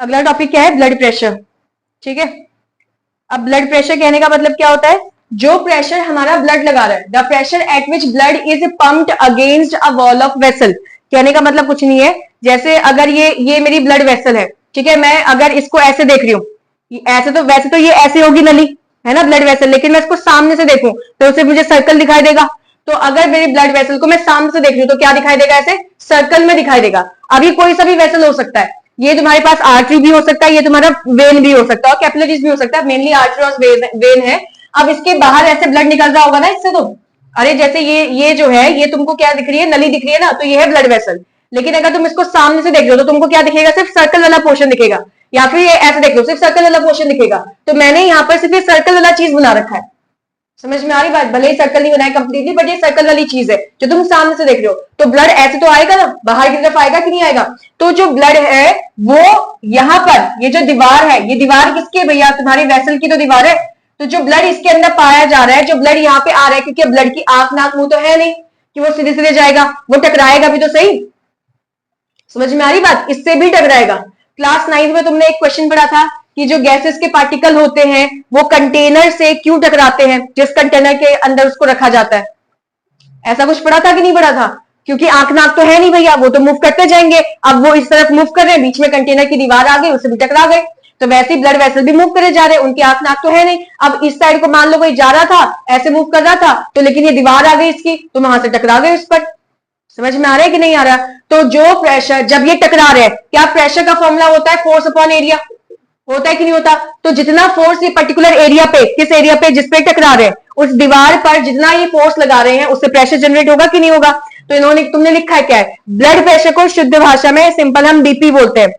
अगला टॉपिक क्या है? Blood pressure. ठीक है, अब ब्लड प्रेशर कहने का मतलब क्या होता है? जो प्रेशर हमारा ब्लड लगा रहा है, the pressure at which blood is pumped against a wall of vessel. कहने का मतलब कुछ नहीं है, जैसे अगर ये मेरी ब्लड वेसल है, ठीक है, मैं अगर इसको ऐसे देख रही हूँ, ऐसे तो वैसे तो ये ऐसे होगी नली, है ना, ब्लड वेसल, लेकिन मैं इसको सामने से देखूं तो उसे मुझे सर्कल दिखाई देगा। तो अगर मेरी ब्लड वेसल को मैं सामने से देख रही हूँ तो क्या दिखाई देगा? ऐसे सर्कल में दिखाई देगा। अभी कोई सा भी वेसल हो सकता है, ये तुम्हारे पास आर्टरी भी हो सकता है, ये तुम्हारा वेन भी हो सकता है और कैपिलरीज भी हो सकता है, मेनली आर्टरी और वेन है। अब इसके बाहर ऐसे ब्लड निकल रहा होगा ना इससे, तो अरे जैसे ये जो है, ये तुमको क्या दिख रही है? नली दिख रही है ना, तो ये है ब्लड वेसल। लेकिन अगर तुम इसको सामने से देख रहे हो तो तुमको क्या दिखेगा? सिर्फ सर्कल वाला पोर्शन दिखेगा, या फिर ये ऐसे देख लो, सिर्फ सर्कल वाला पोर्शन दिखेगा। तो मैंने यहाँ पर सिर्फ ये सर्कल वाला चीज बना रखा है। समझ में आ रही बात? भले ही सर्कल नहीं बनाया कंप्लीटली, बट ये सर्कल वाली चीज है जो तुम सामने से देख रहे हो। तो ब्लड ऐसे तो आएगा ना, बाहर की तरफ आएगा कि नहीं आएगा? तो जो ब्लड है वो यहाँ पर, ये जो दीवार है, ये दीवार किसकी है भैया? तुम्हारी वेसल की तो दीवार है। तो जो ब्लड इसके अंदर पाया जा रहा है, जो ब्लड यहाँ पे आ रहा है, क्योंकि ब्लड की आंख नाक मुंह तो है नहीं कि वो सीधे सीधे जाएगा, वो टकराएगा भी तो सही। समझ में आ रही बात? इससे भी टकराएगा। क्लास 9 में तुमने एक क्वेश्चन पढ़ा था कि जो गैसेस के पार्टिकल होते हैं वो कंटेनर से क्यों टकराते हैं, जिस कंटेनर के अंदर उसको रखा जाता है। ऐसा कुछ पढ़ा था कि नहीं पढ़ा था? क्योंकि आंख नाक तो है नहीं भैया, वो तो मूव करते जाएंगे। अब वो इस तरफ मूव कर रहे हैं, बीच में कंटेनर की दीवार आ गई, उससे भी टकरा गए। तो वैसे ही ब्लड वेसल भी मूव करे जा रहे हैं, उनकी आंख नाक तो है नहीं। अब इस साइड को मान लो कोई जा रहा था, ऐसे मूव कर रहा था, तो लेकिन ये दीवार आ गई इसकी, तो वहां से टकरा गए उस पर। समझ में आ रहा है कि नहीं आ रहा? तो जो प्रेशर, जब ये टकरा रहे हैं, क्या प्रेशर का फॉर्मूला होता है? Force upon area. होता है कि नहीं होता? तो जितना फोर्स ये पर्टिकुलर एरिया पे, किस एरिया पे जिस पे टकरा रहे हैं, उस दीवार पर जितना ये फोर्स लगा रहे हैं, उससे प्रेशर जनरेट होगा कि नहीं होगा? तो इन्होंने, तुमने लिखा है क्या है? ब्लड प्रेशर को शुद्ध भाषा में सिंपल हम बीपी बोलते हैं।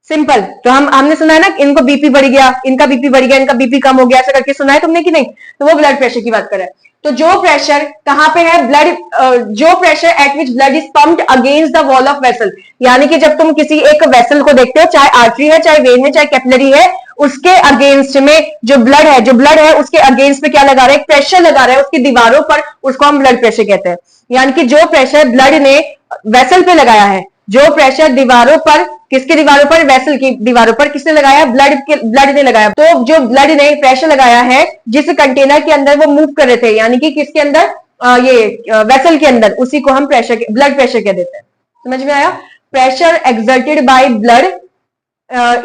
सिंपल, तो हमने सुना है ना, इनको बीपी बढ़ गया, इनका बीपी बढ़ गया, इनका बीपी कम हो गया, ऐसा करके सुना है तुमने कि नहीं? तो वो ब्लड प्रेशर की बात कर रहा है। तो जो प्रेशर कहां पे है? ब्लड, जो pressure at which blood is pumped against the wall of vessel, यानी कि जब तुम किसी एक वेसल को देखते हो, चाहे आर्टरी है, चाहे वेन है, चाहे कैपिलरी है, उसके अगेंस्ट में जो ब्लड है उसके अगेंस्ट में क्या लगा रहा है? प्रेशर लगा रहा है उसकी दीवारों पर, उसको हम ब्लड प्रेशर कहते हैं। यानी कि जो प्रेशर ब्लड ने वेसल पे लगाया है, जो प्रेशर दीवारों पर, किसके दीवारों पर? वेसल की दीवारों पर। किसने लगाया? ब्लड ने लगाया। तो जो ब्लड ने प्रेशर लगाया है जिस कंटेनर के अंदर वो मूव कर रहे थे, यानी कि किसके अंदर? ये वेसल के अंदर, उसी को हम प्रेशर, ब्लड प्रेशर कह देते हैं। समझ में आया? Pressure exerted by blood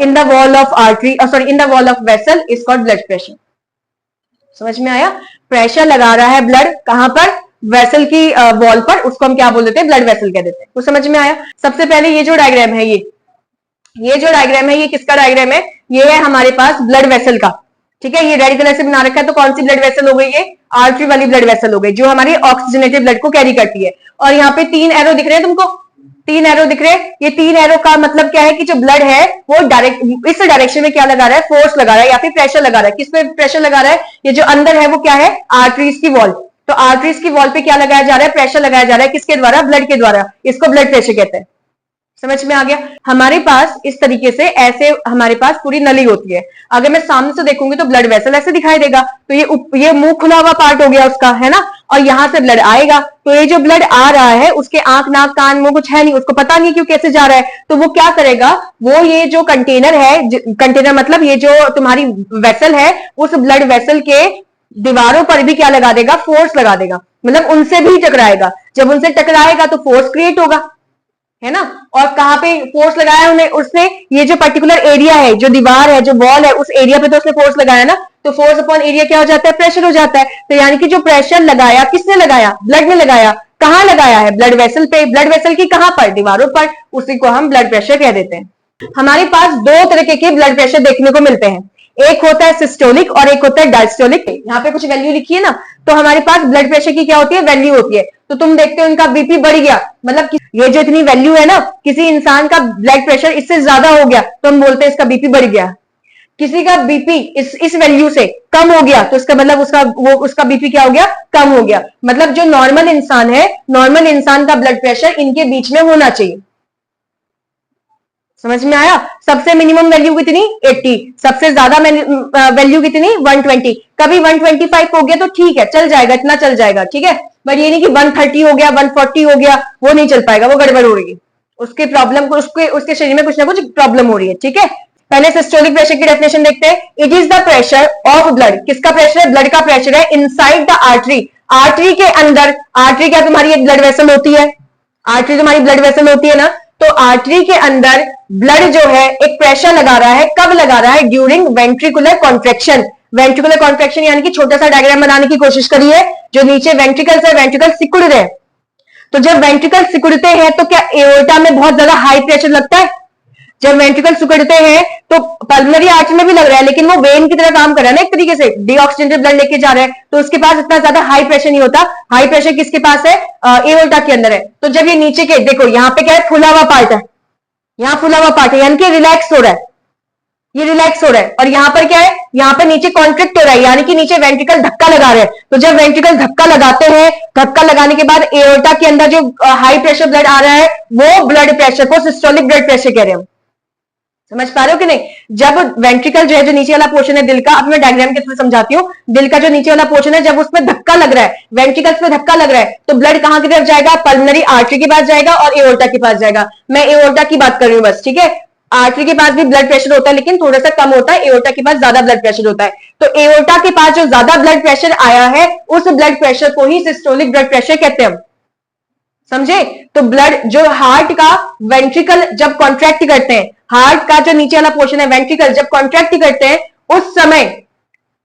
in the wall of artery, sorry, in the wall of vessel is called blood pressure. समझ में आया? प्रेशर लगा रहा है ब्लड कहां पर? वेसल की वॉल पर, उसको हम क्या बोल देते हैं? ब्लड वेसल कह देते हैं। तो समझ में आया? सबसे पहले ये जो डायग्राम है, ये जो डायग्राम है, ये किसका डायग्राम है? ये है हमारे पास ब्लड वेसल का। ठीक है, ये रेड कलर से बना रखा है, तो कौन सी ब्लड वेसल हो गई? ये आर्टरी वाली ब्लड वेसल हो गई, जो हमारी ऑक्सीजनेटेड ब्लड को कैरी करती है। और यहाँ पे 3 एरो दिख रहे हैं तुमको, 3 एरो दिख रहे हैं। ये 3 एरो का मतलब क्या है कि जो ब्लड है वो डायरेक्ट इस डायरेक्शन में क्या लगा रहा है? फोर्स लगा रहा है या फिर प्रेशर लगा रहा है। किस पे प्रेशर लगा रहा है? ये जो अंदर है वो क्या है? आर्टरीज की वॉल। तो आर्टरीज की वॉल पे क्या लगाया जा रहा है? प्रेशर लगाया जा रहा है। किसके द्वारा? ब्लड के द्वारा। इसको ब्लड प्रेशर कहते हैं। समझ में आ गया? हमारे पास इस तरीके से ऐसे हमारे पास पूरी नली होती है। अगर मैं सामने से देखूंगी तो ब्लड वेसल ऐसे दिखाई देगा, तो ये मुंह खुला हुआ पार्ट हो गया उसका, है ना, और यहां से ब्लड आएगा। तो ये जो ब्लड आ रहा है उसके आंख नाक कान मुंह कुछ है नहीं, उसको पता नहीं क्यों कैसे जा रहा है। तो वो क्या करेगा? वो ये जो कंटेनर है, कंटेनर मतलब ये जो तुम्हारी वेसल है, उस ब्लड वेसल के दीवारों पर भी क्या लगा देगा? फोर्स लगा देगा, मतलब उनसे भी टकराएगा। जब उनसे टकराएगा तो फोर्स क्रिएट होगा, है ना। और कहां पे फोर्स लगाया उन्हें? उसने ये जो पर्टिकुलर एरिया है, जो दीवार है, जो वॉल है, उस एरिया पे तो उसने फोर्स लगाया ना। तो फोर्स अपॉन एरिया क्या हो जाता है? प्रेशर हो जाता है। तो यानी कि जो प्रेशर लगाया, किसने लगाया? ब्लड ने लगाया। कहां लगाया है? ब्लड वेसल पे। ब्लड वेसल की कहां पर? दीवारों पर। उसी को हम ब्लड प्रेशर कह देते हैं। हमारे पास 2 तरीके के ब्लड प्रेशर देखने को मिलते हैं, एक होता है सिस्टोलिक और एक होता है डायस्टोलिक। यहाँ पे कुछ वैल्यू लिखी है ना, तो हमारे पास ब्लड प्रेशर की क्या होती है? वैल्यू होती है। तो तुम देखते हो इनका बीपी बढ़ गया, मतलब ये जो इतनी वैल्यू है ना, किसी इंसान का ब्लड प्रेशर इससे ज्यादा हो गया तो हम बोलते हैं इसका बीपी बढ़ गया। किसी का बीपी इस वैल्यू से कम हो गया तो इसका मतलब उसका बीपी क्या हो गया? कम हो गया। मतलब जो नॉर्मल इंसान है, नॉर्मल इंसान का ब्लड प्रेशर इनके बीच में होना चाहिए। समझ में आया? सबसे मिनिमम वैल्यू कितनी? 80। सबसे ज्यादा वैल्यू कितनी? 120। कभी 125 हो गया तो ठीक है, चल जाएगा, इतना चल जाएगा, ठीक है। बट ये नहीं कि 130 हो गया, 140 हो गया, वो नहीं चल पाएगा, वो गड़बड़ हो रही है। उसके प्रॉब्लम को, उसके शरीर में कुछ ना कुछ प्रॉब्लम हो रही है, ठीक है। पहले सिस्टोलिक प्रेशर की डेफिनेशन देखते हैं। It is the pressure of blood, किसका प्रेशर है? ब्लड का प्रेशर है इनसाइड द आर्टरी, आर्टरी के अंदर। आर्टरी क्या तुम्हारी एक ब्लड वेसल होती है, आर्टरी तुम्हारी ब्लड वेसल होती है ना, तो आर्टरी के अंदर ब्लड जो है एक प्रेशर लगा रहा है, कब लगा रहा है? During ventricular contraction. Ventricular contraction यानी कि छोटा सा डायग्राम बनाने की कोशिश करिए, जो नीचे वेंट्रिकल्स है, वेंट्रिकल सिकुड़ रहे हैं, तो जब वेंट्रिकल सिकुड़ते हैं तो क्या एओर्टा में बहुत ज्यादा हाई प्रेशर लगता है? जब वेंट्रिकल सिकुड़ते हैं तो पल्मोनरी आर्टरी में भी लग रहा है, लेकिन वो वेन की तरह काम कर रहा है ना, एक तरीके से डीऑक्सीजनेटेड ब्लड लेके जा रहा है, तो उसके पास इतना ज्यादा हाई प्रेशर नहीं होता। हाई प्रेशर किसके पास है? एओर्टा के अंदर है। तो जब ये नीचे के देखो, यहाँ पे क्या है? फुला हुआ पार्ट है, यहाँ फुला हुआ पार्ट है, यानी कि रिलैक्स हो रहा है, ये रिलैक्स हो रहा है। और यहाँ पर क्या है? यहाँ पर नीचे कॉन्ट्रैक्ट हो रहा है, यानी कि नीचे वेंट्रिकल धक्का लगा रहे हैं। तो जब वेंट्रिकल धक्का लगाते हैं, धक्का लगाने के बाद एओर्टा के अंदर जो हाई प्रेशर ब्लड आ रहा है, वो ब्लड प्रेशर को सिस्टोलिक ब्लड प्रेशर कह रहे हैं। समझ पा रहे हो कि नहीं? जब वेंट्रिकल जो है, जो नीचे वाला पोर्शन है दिल का, अब मैं डायग्राम के थ्रू समझाती हूँ। दिल का जो नीचे वाला पोर्शन है, जब उसमें धक्का लग रहा है, वेंट्रिकल्स में धक्का लग रहा है, तो ब्लड कहां की तरफ जाएगा? पल्मोनरी आर्टरी के पास जाएगा और एओर्टा के पास जाएगा। मैं एओर्टा की बात कर रही हूँ बस, ठीक है? आर्टरी के पास भी ब्लड प्रेशर होता है, लेकिन थोड़ा सा कम होता है, एओर्टा के पास ज्यादा ब्लड प्रेशर होता है। तो एओर्टा के पास जो ज्यादा ब्लड प्रेशर आया है, उस ब्लड प्रेशर को ही सिस्टोलिक ब्लड प्रेशर कहते हैं। समझे? तो ब्लड जो हार्ट का वेंट्रिकल जब कॉन्ट्रैक्ट करते हैं, हार्ट का जो नीचे वाला पोर्शन है वेंट्रिकल जब कॉन्ट्रैक्ट करते हैं, उस समय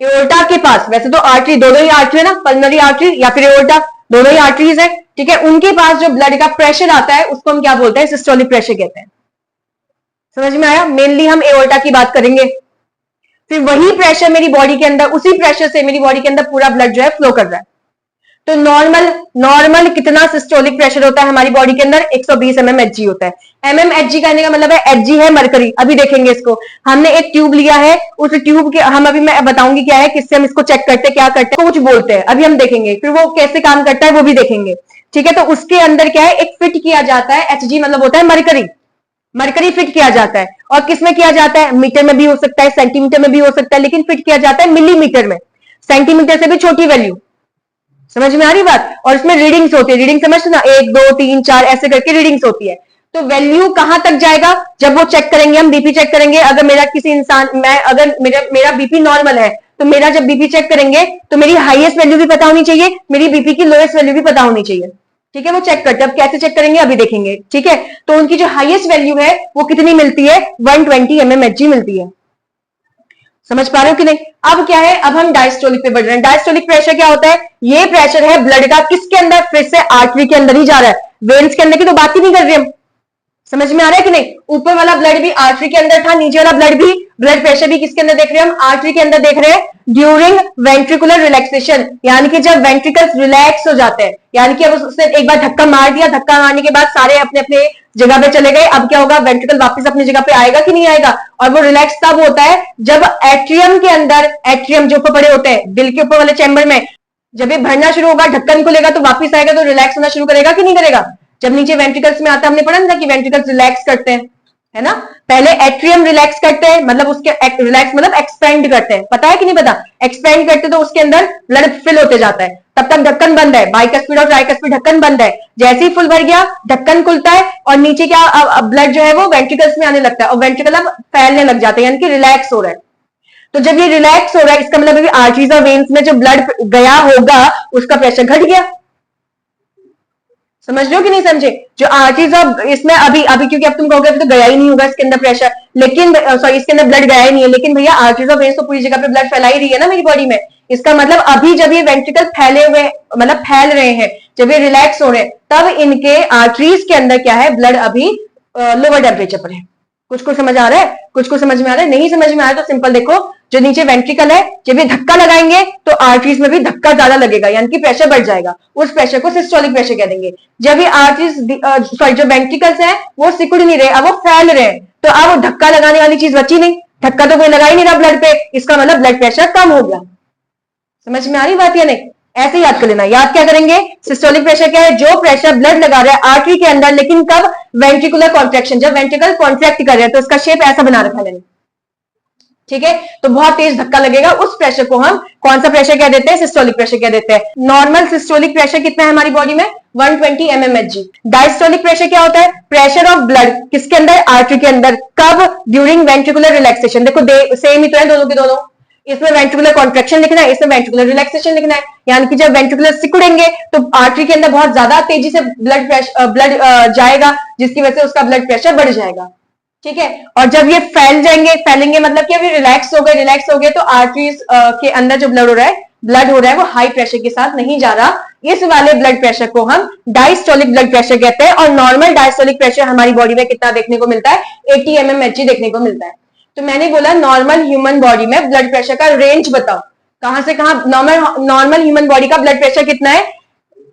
एओर्टा के पास, वैसे तो आर्टरी दोनों ही आर्टरी है ना, पल्मोनरी आर्टरी या फिर एओर्टा, दोनों ही आर्टरीज है, ठीक है? उनके पास जो ब्लड का प्रेशर आता है, उसको हम क्या बोलते हैं? सिस्टोलिक प्रेशर कहते हैं। समझ में आया? मेनली हम एओर्टा की बात करेंगे। फिर वही प्रेशर मेरी बॉडी के अंदर, उसी प्रेशर से मेरी बॉडी के अंदर पूरा ब्लड जो है फ्लो कर रहा है। तो नॉर्मल कितना सिस्टोलिक प्रेशर होता है हमारी बॉडी के अंदर? 120 mmHg होता है। mmHg कहने का मतलब है Hg है मरकरी। अभी देखेंगे इसको। हमने एक ट्यूब लिया है, उस ट्यूब के हम अभी मैं बताऊंगी क्या है, किससे हम इसको चेक करते हैं, क्या करते हैं, कुछ बोलते हैं, अभी हम देखेंगे। फिर वो कैसे काम करता है वो भी देखेंगे, ठीक है? तो उसके अंदर क्या है? एक फिट किया जाता है, Hg मतलब होता है मरकरी। मरकरी फिट किया जाता है, और किसमें किया जाता है? मीटर में भी हो सकता है, सेंटीमीटर में भी हो सकता है, लेकिन फिट किया जाता है मिलीमीटर में। सेंटीमीटर से भी छोटी वैल्यू। समझ में आ रही बात? और इसमें रीडिंग्स होती है, रीडिंग समझते ना, 1 2 3 4 ऐसे करके रीडिंग्स होती है। तो वैल्यू कहां तक जाएगा? जब वो चेक करेंगे, हम बीपी चेक करेंगे, अगर मेरा किसी इंसान, मैं अगर मेरा बीपी नॉर्मल है, तो मेरा जब बीपी चेक करेंगे तो मेरी हाईएस्ट वैल्यू भी पता होनी चाहिए, मेरी बीपी की लोएस्ट वैल्यू भी पता होनी चाहिए, ठीक है? वो चेक करते हैं। अब कैसे चेक करेंगे अभी देखेंगे, ठीक है? तो उनकी जो हाईएस्ट वैल्यू है वो कितनी मिलती है? 120 mmHg मिलती है। समझ पा रहे हो कि नहीं? अब क्या है? अब हम डायस्टोलिक पे बढ़ रहे हैं। डायस्टोलिक प्रेशर क्या होता है? ये प्रेशर है ब्लड का, किसके अंदर? फिर से आर्टरी के अंदर ही जा रहा है, वेन्स के अंदर की तो बात ही नहीं कर रहे हम। समझ में आ रहा है कि नहीं? ऊपर वाला ब्लड भी आर्टरी के अंदर था, नीचे वाला ब्लड भी, ब्लड प्रेशर भी किसके अंदर देख रहे हैं हम? आर्टरी के अंदर देख रहे हैं, ड्यूरिंग वेंट्रिकुलर रिलैक्सेशन, यानी कि जब वेंट्रिकल्स रिलैक्स हो जाते हैं, यानी कि अब उसने एक बार धक्का मार दिया, धक्का मारने के बाद सारे अपने अपने जगह पे चले गए। अब क्या होगा? वेंट्रिकल वापस अपनी जगह पे आएगा कि नहीं आएगा? और वो रिलैक्स तब होता है जब एट्रियम के अंदर, एट्रियम जो ऊपर पड़े होते हैं दिल के ऊपर वाले चैम्बर में, जब ये भरना शुरू होगा, ढक्कन खुलेगा तो वापस आएगा, तो रिलैक्स होना शुरू करेगा कि नहीं करेगा? जब नीचे वेंट्रिकल्स में आता है, हमने पढ़ा था कि वेंट्रिकल्स रिलैक्स करते हैं, है ना? पहले एट्रियम रिलैक्स करते हैं, मतलब उसके रिलैक्स मतलब एक्सपेंड करते हैं, पता है कि नहीं पता? एक्सपेंड करते तो उसके अंदर ब्लड फिल होते जाता है, तब तक ढक्कन बंद है, बाइकस्पिड और ट्राइकस्पिड ढक्कन बंद है। जैसे ही फुल भर गया, ढक्कन खुलता है और नीचे क्या ब्लड जो है वो वेंट्रिकल्स में आने लगता है, और वेंट्रिकल अब फैलने लग जाते हैं, यानी कि रिलैक्स हो रहा है। तो जब ये रिलैक्स हो रहा है, इसका मतलब आर्टरीज और वेन्स में जो ब्लड गया होगा उसका प्रेशर घट गया। समझ रहे हो कि नहीं समझे? जो आर्टरीज और इसमें अभी क्योंकि अब तुम कहोगे अभी तो गया ही नहीं होगा इसके अंदर प्रेशर, लेकिन सॉरी इसके अंदर ब्लड गया ही नहीं है, लेकिन भैया आर्टरीज और वेन्स तो पूरी जगह पे ब्लड फैला ही रही है ना मेरी बॉडी में। इसका मतलब अभी जब ये वेंट्रिकल फैले हुए, मतलब फैल रहे हैं, जब ये रिलैक्स हो रहे हैं, तब इनके आर्टरीज के अंदर क्या है? ब्लड अभी लोअर टेम्परेचर पर है। कुछ को समझ आ रहा है? कुछ को समझ में आ रहा है? नहीं समझ में आ रहा है तो सिंपल देखो, जो नीचे वेंट्रिकल है, जब ये धक्का लगाएंगे तो आर्टरीज में भी धक्का ज्यादा लगेगा, यानी कि प्रेशर बढ़ जाएगा। उस प्रेशर को सिस्टोलिक प्रेशर कह देंगे। जब ये आर्टरीज सॉरी जो वेंट्रिकल्स हैं वो सिकुड़ नहीं रहे, अब वो फैल रहे हैं, तो अब धक्का लगाने वाली चीज बची नहीं, धक्का तो कोई लगा ही नहीं रहा ब्लड पे, इसका मतलब ब्लड प्रेशर कम हो गया। समझ में आ रही बात या नहीं? ऐसे याद कर लेना। याद क्या करेंगे? सिस्टोलिक प्रेशर क्या है? जो प्रेशर ब्लड लगा रहा है आर्टरी के अंदर, लेकिन कब? वेंट्रिकुलर कॉन्ट्रैक्शन, जब वेंट्रिकल कॉन्ट्रैक्ट कर रहे हैं, तो उसका शेप ऐसा बना रखा है, ठीक है? तो बहुत तेज धक्का लगेगा, उस प्रेशर को हम कौन सा प्रेशर कह देते हैं? सिस्टोलिक प्रेशर कह देते हैं। नॉर्मल सिस्टोलिक प्रेशर कितना है हमारी बॉडी में? 120 mmHg। डायस्टोलिक प्रेशर क्या होता है? प्रेशर ऑफ ब्लड किसके अंदर? आर्टरी के अंदर। कब? During ventricular relaxation. देखो सेम ही तो है दोनों के दोनों, इसमें वेंट्रिकुलर कॉन्ट्रैक्शन लिखना है, इसमें वेंट्रिकुलर रिलैक्सेशन लिखना है। यानी कि जब वेंट्रिकुलर सिकुड़ेंगे तो आर्टरी के अंदर बहुत ज्यादा तेजी से ब्लड जाएगा, जिसकी वजह से उसका ब्लड प्रेशर बढ़ जाएगा। ठीक है, और जब ये फैलेंगे मतलब कि अभी रिलैक्स हो गए तो आर्टरीज के अंदर जो ब्लड हो रहा है वो हाई प्रेशर के साथ नहीं जा रहा। इस वाले ब्लड प्रेशर को हम डायस्टोलिक ब्लड प्रेशर कहते हैं। और नॉर्मल डायस्टोलिक प्रेशर हमारी बॉडी में कितना देखने को मिलता है? 80 mmHg देखने को मिलता है। तो मैंने बोला नॉर्मल ह्यूमन बॉडी में ब्लड प्रेशर का रेंज बताओ, कहां से कहां? नॉर्मल ह्यूमन बॉडी का ब्लड प्रेशर कितना है?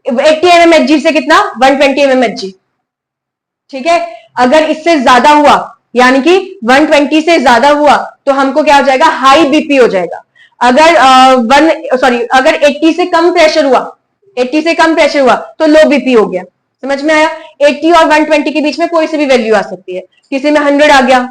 80 mmHg से कितना? 120 mmHg। ठीक है, अगर इससे ज्यादा हुआ यानी कि 120 से ज्यादा हुआ तो हमको क्या हो जाएगा? हाई बीपी हो जाएगा। अगर 80 से कम प्रेशर हुआ तो लो बीपी हो गया। समझ में आया? 80 और 120 के बीच में कोई सी भी वैल्यू आ सकती है, किसी में 100 आ गया।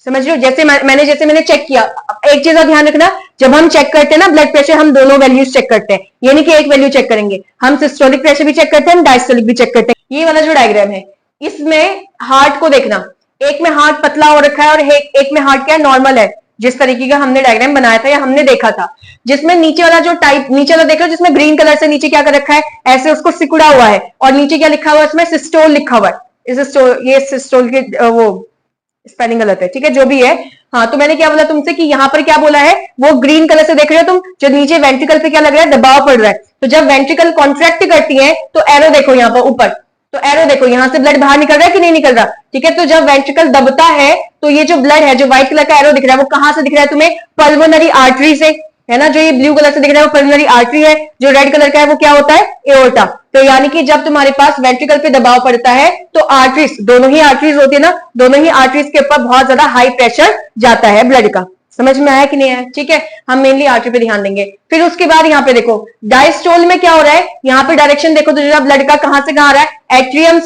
समझ रहे हो? जैसे मैंने चेक किया, एक चीज का ध्यान रखना, जब हम चेक करते हैं ना ब्लड प्रेशर, हम दोनों वैल्यूज चेक करते हैं, ये नहीं कि एक वैल्यू चेक करेंगे, हम सिस्टोलिक प्रेशर भी चेक करते हैं, हम डायस्टोलिक भी चेक करते हैं। ये वाला जो डायग्राम है इसमें हार्ट को देखना, एक में हार्ट पतला हो रखा है और एक में हार्ट क्या है? नॉर्मल है। जिस तरीके का हमने डायग्राम बनाया था या हमने देखा था, जिसमें नीचे वाला देख लो, जिसमें ग्रीन कलर से नीचे क्या कर रखा है? ऐसे उसको सिकुड़ा हुआ है, और नीचे क्या लिखा हुआ है? इसमें सिस्टोल लिखा हुआ है। ये सिस्टोल के वो स्पेलिंग गलत है, ठीक है, जो भी है। हाँ, तो मैंने क्या बोला तुमसे कि यहाँ पर क्या बोला है? वो ग्रीन कलर से देख रहे हो तुम, जो नीचे वेंट्रिकल पे क्या लग रहा है? दबाव पड़ रहा है। तो जब वेंट्रिकल कॉन्ट्रैक्ट करती है तो एरो देखो यहाँ पर ऊपर, तो एरो देखो, यहाँ से ब्लड बाहर निकल रहा है कि नहीं निकल रहा? ठीक है, तो जब वेंट्रिकल दबता है तो ये जो ब्लड है, जो व्हाइट कलर का एरो दिख रहा है, वो कहां से दिख रहा है तुम्हें? पल्मोनरी आर्टरी से, है ना। जो ये ब्लू कलर से दिख रहा है वो पल्मोनरी आर्टरी है, जो रेड कलर का है वो क्या होता है? एओर्टा। तो यानी कि जब तुम्हारे पास वेंट्रिकल पे दबाव पड़ता है तो आर्टरीज, दोनों ही आर्टरीज होती है ना, दोनों ही आर्टरीज के ऊपर बहुत ज्यादा हाई प्रेशर जाता है ब्लड का। समझ में आया कि नहीं आया? ठीक है, हम मेनली आर्टरी पे ध्यान देंगे। फिर उसके बाद यहाँ पे देखो डायस्टोल में क्या हो रहा है, यहाँ पे डायरेक्शन देखो तो जरा ब्लड का कहां से कहां आ रहा है? एट्रियम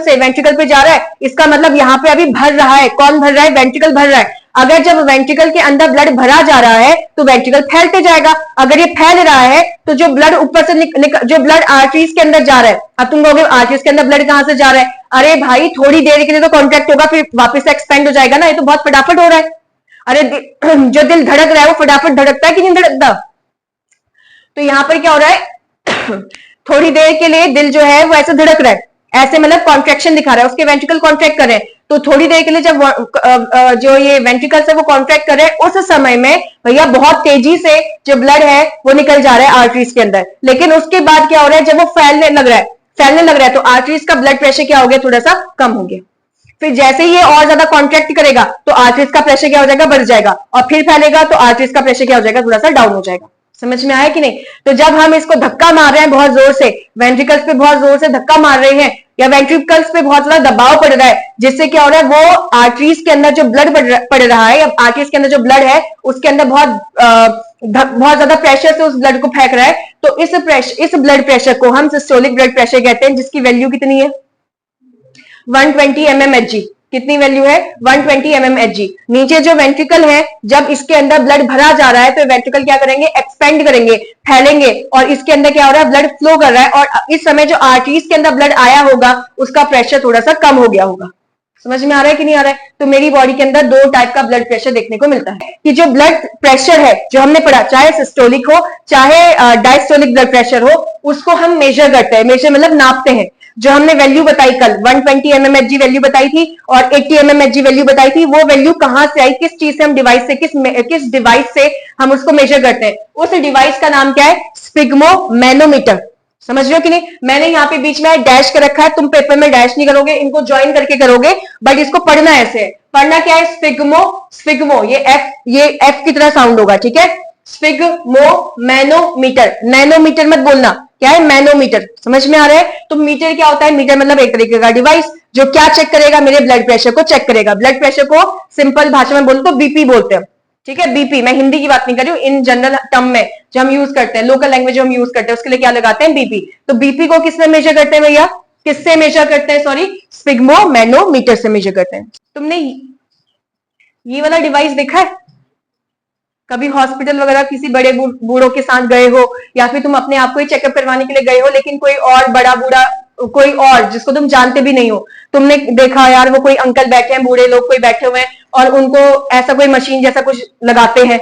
से वेंट्रिकल पे जा रहा है। इसका मतलब यहाँ पे अभी भर रहा है। कौन भर रहा है? वेंट्रिकल भर रहा है। अगर जब वेंट्रिकल के अंदर ब्लड भरा जा रहा है तो वेंट्रिकल फैलते जाएगा। अगर ये फैल रहा है तो जो ब्लड ऊपर से जो ब्लड आर्टरीज के अंदर जा रहा है, अब तुम कहोगे आर्टरीज के अंदर ब्लड कहां से जा रहा है? अरे भाई, थोड़ी देर के लिए तो कॉन्ट्रैक्ट होगा, फिर वापस से एक्सपेंड हो जाएगा ना, ये तो बहुत फटाफट हो रहा है। अरे जो दिल धड़क रहा है वो फटाफट धड़कता है कि नहीं धड़कता? तो यहां पर क्या हो रहा है? थोड़ी देर के लिए दिल जो है वो ऐसे धड़क रहा है, ऐसे मतलब कॉन्ट्रैक्शन दिखा रहा है, उसके वेंट्रिकल कॉन्ट्रैक्ट कर रहे हैं। तो थोड़ी देर के लिए जब जो ये वेंट्रिकल से वो कॉन्ट्रैक्ट कर रहे हैं, उस समय में भैया बहुत तेजी से जो ब्लड है वो निकल जा रहा है आर्टरीज के अंदर। लेकिन उसके बाद क्या हो रहा है? जब वो फैलने लग रहा है तो आर्टरीज का ब्लड प्रेशर क्या हो गया? थोड़ा सा कम हो गया। फिर जैसे ही ये और ज्यादा कॉन्ट्रैक्ट करेगा तो आर्टरीज का प्रेशर क्या हो जाएगा? बढ़ जाएगा। और फिर फैलेगा तो आर्टरीज का प्रेशर क्या हो जाएगा? थोड़ा सा डाउन हो जाएगा। समझ में आया कि नहीं? तो जब हम इसको धक्का मार रहे हैं बहुत जोर से, वेंट्रिकल्स पे बहुत जोर से धक्का मार रहे हैं, या वेंट्रिकल्स पे बहुत ज्यादा दबाव पड़ रहा है, जिससे क्या हो रहा है? वो आर्टरीज के अंदर जो ब्लड पड़ रहा है, या आर्टरीज के अंदर जो ब्लड है उसके अंदर बहुत ज्यादा प्रेशर से उस ब्लड को फेंक रहा है। तो इस ब्लड प्रेशर को हम सिस्टोलिक ब्लड प्रेशर कहते हैं, जिसकी वैल्यू कितनी है? 120 mmHg। कितनी वैल्यू है? 120 mmHg। नीचे जो वेंट्रिकल है, जब इसके अंदर ब्लड भरा जा रहा है तो वेंट्रिकल क्या करेंगे? एक्सपेंड करेंगे, फैलेंगे, और इसके अंदर क्या हो रहा है? ब्लड फ्लो कर रहा है, और इस समय जो आर्टरीज के अंदर ब्लड आया होगा उसका प्रेशर थोड़ा सा कम हो गया होगा। समझ में आ रहा है कि नहीं आ रहा है? तो मेरी बॉडी के अंदर दो टाइप का ब्लड प्रेशर देखने को मिलता है, कि जो ब्लड प्रेशर है जो हमने पढ़ा, चाहे सिस्टोलिक हो चाहे डायस्टोलिक ब्लड प्रेशर हो, उसको हम मेजर करते हैं। मेजर मतलब नापते हैं। जो हमने वैल्यू बताई कल, 120 mmHg वैल्यू बताई थी और 80 mmHg वैल्यू बताई थी, वो वैल्यू कहां से आई? किस चीज से हम डिवाइस से, किस डिवाइस से हम उसको मेजर करते हैं? उस डिवाइस का नाम क्या है? स्फिग्मोमैनोमीटर। समझ रहे हो कि नहीं? मैंने यहाँ पे बीच में डैश कर रखा है, तुम पेपर में डैश नहीं करोगे, इनको ज्वाइन करके करोगे, बट इसको पढ़ना ऐसे। पढ़ना क्या है? स्फिग्मो, ये एफ की तरह साउंड होगा, ठीक है? स्फिग्मोमैनोमीटर, नैनोमीटर मत बोलना, क्या है? मैनोमीटर। समझ में आ रहा है? तो मीटर क्या होता है? मीटर मतलब एक तरीके का डिवाइस जो क्या चेक करेगा? मेरे ब्लड प्रेशर को चेक करेगा। ब्लड प्रेशर को सिंपल भाषा में बोलो तो बीपी बोलते हैं, ठीक है? बीपी, मैं हिंदी की बात नहीं कर रही हूँ, इन जनरल टर्म में जो हम यूज करते हैं, लोकल लैंग्वेज जो हम यूज करते हैं, उसके लिए क्या लगाते हैं? बीपी। तो बीपी को किससे मेजर करते हैं भैया? किससे मेजर करते हैं? सॉरी, स्फिग्मोमैनोमीटर से मेजर करते हैं। तुमने ये वाला डिवाइस देखा है कभी हॉस्पिटल वगैरह किसी बड़े बूढ़ों के साथ गए हो, या फिर तुम अपने आप को ही चेकअप करवाने के लिए गए हो, लेकिन कोई और बड़ा बूढ़ा, कोई और जिसको तुम जानते भी नहीं हो, तुमने देखा यार वो कोई अंकल बैठे हैं, बूढ़े लोग कोई बैठे हुए हैं और उनको ऐसा कोई मशीन जैसा कुछ लगाते हैं,